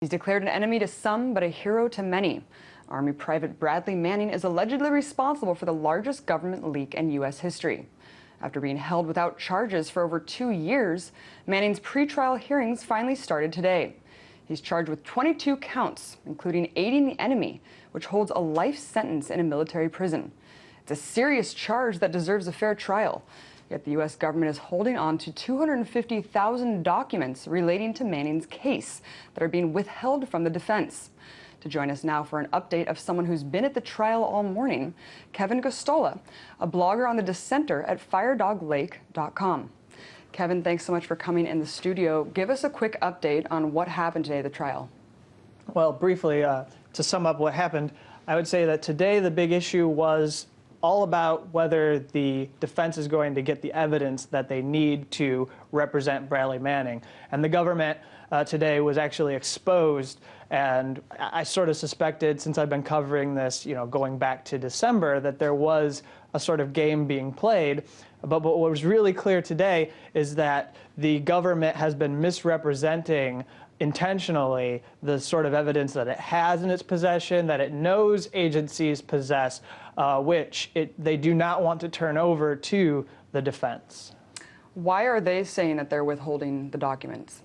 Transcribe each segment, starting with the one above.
He's declared an enemy to some, but a hero to many. Army Private Bradley Manning is allegedly responsible for the largest government leak in U.S. history. After being held without charges for over 2 years, Manning's pretrial hearings finally started today. He's charged with 22 counts, including aiding the enemy, which holds a life sentence in a military prison. It's a serious charge that deserves a fair trial. Yet the U.S. government is holding on to 250,000 documents relating to Manning's case that are being withheld from the defense. To join us now for an update of someone who's been at the trial all morning, Kevin Gosztola, a blogger on the dissenter at firedoglake.com. Kevin, thanks so much for coming in the studio. Give us a quick update on what happened today at the trial. Well, briefly, to sum up what happened, I would say that today the big issue was all about whether the defense is going to get the evidence that they need to represent Bradley Manning. And the government today was actually exposed, and I sort of suspected, since I've been covering this, going back to December, that there was a sort of game being played. But what was really clear today is that the government has been misrepresenting intentionally the sort of evidence that it has in its possession, that it knows agencies possess, which they do not want to turn over to the defense. Why are they saying that they're withholding the documents?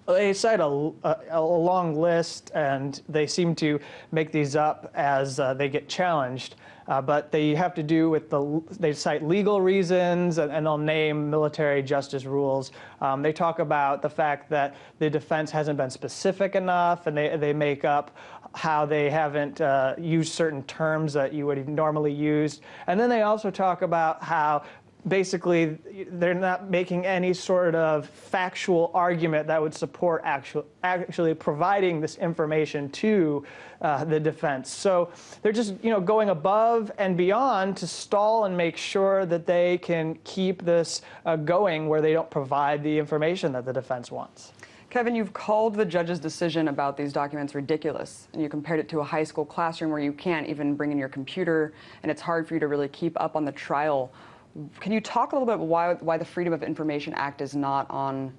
They cite a long list, and they seem to make these up as they get challenged. But they have to do with they cite legal reasons, and they'll name military justice rules. They talk about the fact that the defense hasn't been specific enough, and they make up how they haven't used certain terms that you would have normally used. And then they also talk about how basically they're not making any sort of factual argument that would support actually providing this information to the defense. So they're just going above and beyond to stall and make sure that they can keep this going where they don't provide the information that the defense wants. Kevin, you've called the judge's decision about these documents ridiculous, and you compared it to a high school classroom where you can't even bring in your computer, and it's hard for you to really keep up on the trial. Can you talk a little bit why the Freedom of Information Act is not on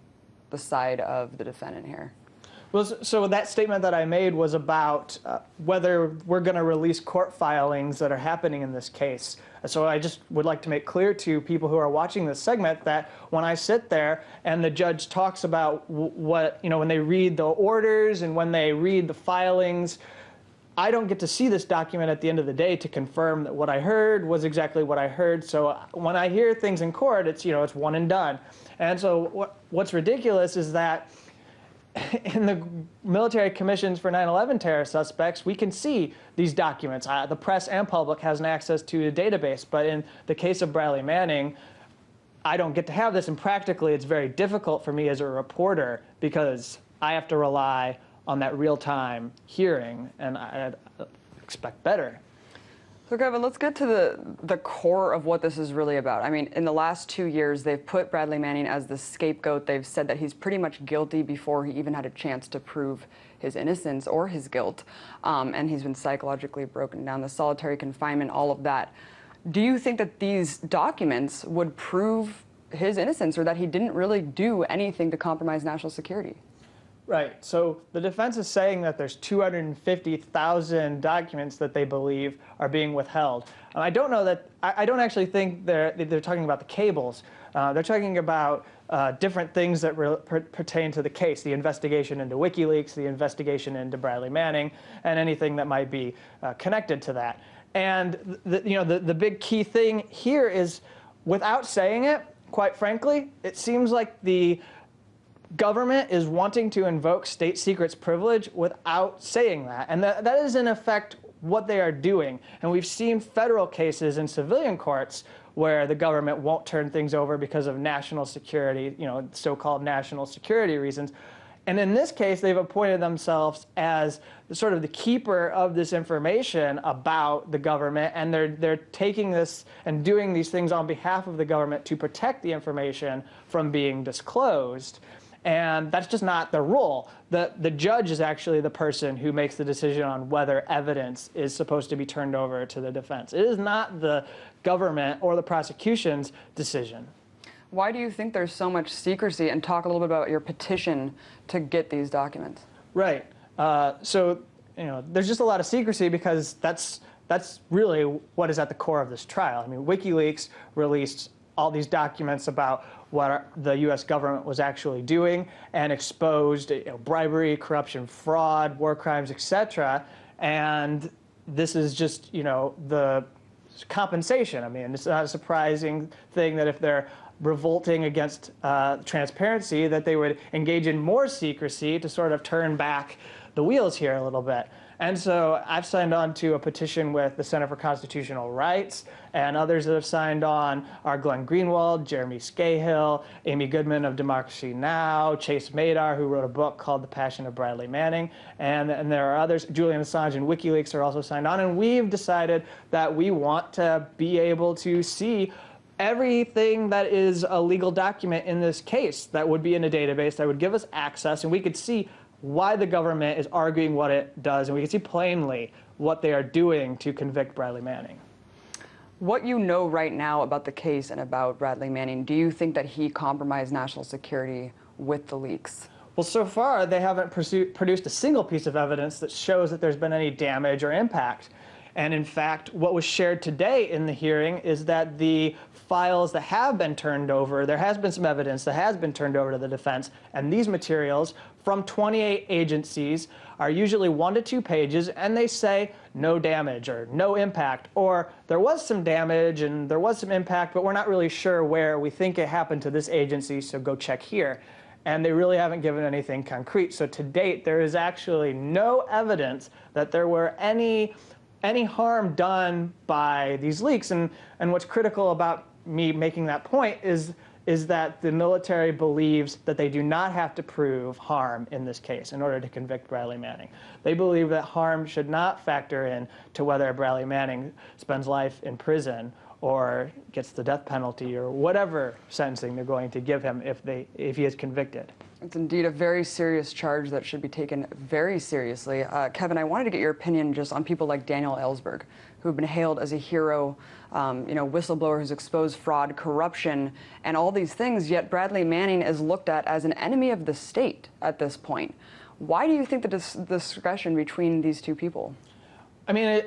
the side of the defendant here? Well, so that statement that I made was about whether we're going to release court filings that are happening in this case. So I just would like to make clear to people who are watching this segment that when I sit there and the judge talks about what, when they read the orders and when they read the filings, I don't get to see this document at the end of the day to confirm that what I heard was exactly what I heard. So when I hear things in court, it's it's one and done. And so what's ridiculous is that in the military commissions for 9/11 terror suspects, we can see these documents. The press and public has an access to the database. But in the case of Bradley Manning, I don't get to have this. And practically, it's very difficult for me as a reporter because I have to rely on that real-time hearing, and I expect better. So Kevin, let's get to the core of what this is really about. I mean, in the last 2 years, they've put Bradley Manning as the scapegoat. They've said that he's pretty much guilty before he even had a chance to prove his innocence or his guilt. And he's been psychologically broken down, the solitary confinement, all of that. Do you think that these documents would prove his innocence, or that he didn't really do anything to compromise national security? Right. So the defense is saying that there's 250,000 documents that they believe are being withheld. I don't know that. I don't actually think they're talking about the cables. They're talking about different things that pertain to the case: the investigation into Wikileaks, the investigation into Bradley Manning, and anything that might be connected to that. And the big key thing here is, without saying it, quite frankly, it seems like the government is wanting to invoke state secrets privilege without saying that. And that is, in effect, what they are doing. And we've seen federal cases in civilian courts where the government won't turn things over because of national security, so-called national security reasons. And in this case, they've appointed themselves as sort of the keeper of this information about the government, and they're taking this and doing these things on behalf of the government to protect the information from being disclosed. And that's just not the role. The judge is actually the person who makes the decision on whether evidence is supposed to be turned over to the defense. It is not the government or the prosecution's decision. Why do you think there's so much secrecy? And talk a little bit about your petition to get these documents. Right. So there's just a lot of secrecy because that's really what is at the core of this trial. I mean, WikiLeaks released all these documents about what the U.S. government was actually doing and exposed bribery, corruption, fraud, war crimes, etc. And this is just the compensation. I mean, it's not a surprising thing that if they're revolting against transparency, that they would engage in more secrecy to sort of turn back the wheels here a little bit. And so I've signed on to a petition with the Center for Constitutional Rights, and others that have signed on are Glenn Greenwald, Jeremy Scahill, Amy Goodman of Democracy Now!, Chase Madar, who wrote a book called The Passion of Bradley Manning, and there are others. Julian Assange and WikiLeaks are also signed on, and we've decided that we want to be able to see everything that is a legal document in this case that would be in a database that would give us access, and we could see why the government is arguing what it does, and we can see plainly what they are doing to convict Bradley Manning. What you know right now about the case and about Bradley Manning, do you think that he compromised national security with the leaks? Well, so far, they haven't produced a single piece of evidence that shows that there's been any damage or impact. And in fact, what was shared today in the hearing is that the files that have been turned over, there has been some evidence that has been turned over to the defense, and these materials from 28 agencies are usually 1 to 2 pages, and they say no damage or no impact, or there was some damage and there was some impact, but we're not really sure where. We think it happened to this agency, so go check here. And they really haven't given anything concrete. So to date, there is actually no evidence that there were any harm done by these leaks. And what's critical about me making that point is that the military believes that they do not have to prove harm in this case in order to convict Bradley Manning. They believe that harm should not factor in to whether Bradley Manning spends life in prison or gets the death penalty or whatever sentencing they're going to give him if he is convicted. It's indeed a very serious charge that should be taken very seriously. Kevin, I wanted to get your opinion just on people like Daniel Ellsberg, who've been hailed as a hero, whistleblower who's exposed fraud, corruption, and all these things, yet Bradley Manning is looked at as an enemy of the state at this point. Why do you think the discussion between these two people? I mean,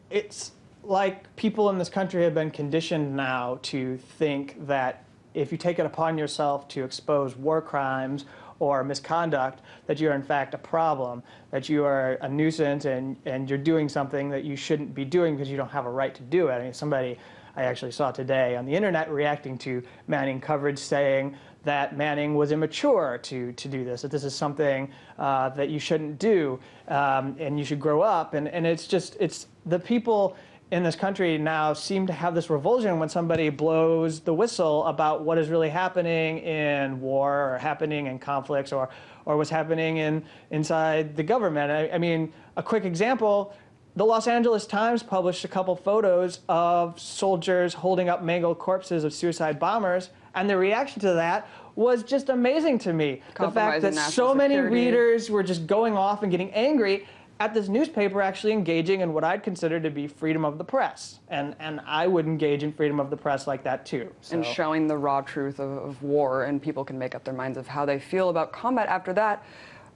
it's like people in this country have been conditioned now to think that if you take it upon yourself to expose war crimes or misconduct, that you are in fact a problem, that you are a nuisance and you're doing something that you shouldn't be doing because you don't have a right to do it. I mean, somebody I actually saw today on the internet reacting to Manning coverage saying that Manning was immature to do this, that this is something that you shouldn't do and you should grow up. And it's the people in this country now seem to have this revulsion when somebody blows the whistle about what is really happening in war or happening in conflicts or what's happening inside the government. I mean, a quick example, the Los Angeles Times published a couple photos of soldiers holding up mangled corpses of suicide bombers, and the reaction to that was just amazing to me. The fact that so many readers were just going off and getting angry at this newspaper actually engaging in what I'd consider to be freedom of the press. And I would engage in freedom of the press like that too. So. And showing the raw truth of war, and people can make up their minds of how they feel about combat after that.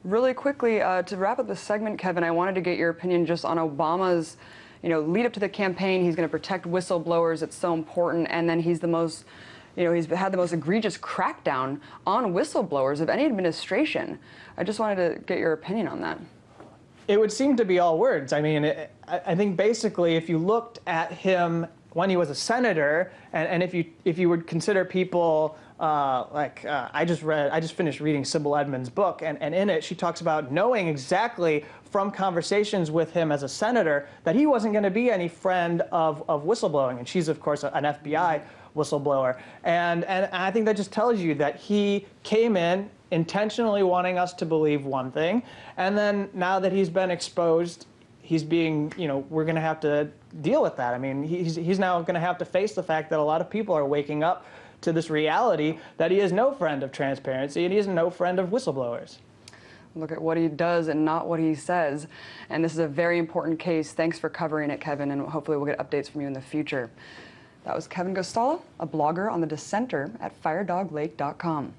Really quickly, to wrap up this segment, Kevin, I wanted to get your opinion just on Obama's lead up to the campaign. He's going to protect whistleblowers. It's so important. And then he's the most, he's had the most egregious crackdown on whistleblowers of any administration. I just wanted to get your opinion on that. It would seem to be all words. I mean, I think basically if you looked at him when he was a senator, and if you would consider people I just finished reading Sybil Edmonds' book, and in it she talks about knowing exactly from conversations with him as a senator that he wasn't going to be any friend of whistleblowing, and she's of course an FBI whistleblower, and I think that just tells you that he came in intentionally wanting us to believe one thing, and then now that he's been exposed, he's being, we're going to have to deal with that. I mean, he's now going to have to face the fact that a lot of people are waking up to this reality that he is no friend of transparency and he is no friend of whistleblowers. Look at what he does and not what he says. And this is a very important case. Thanks for covering it, Kevin, and hopefully we'll get updates from you in the future. That was Kevin Gosztola, a blogger on The Dissenter at firedoglake.com.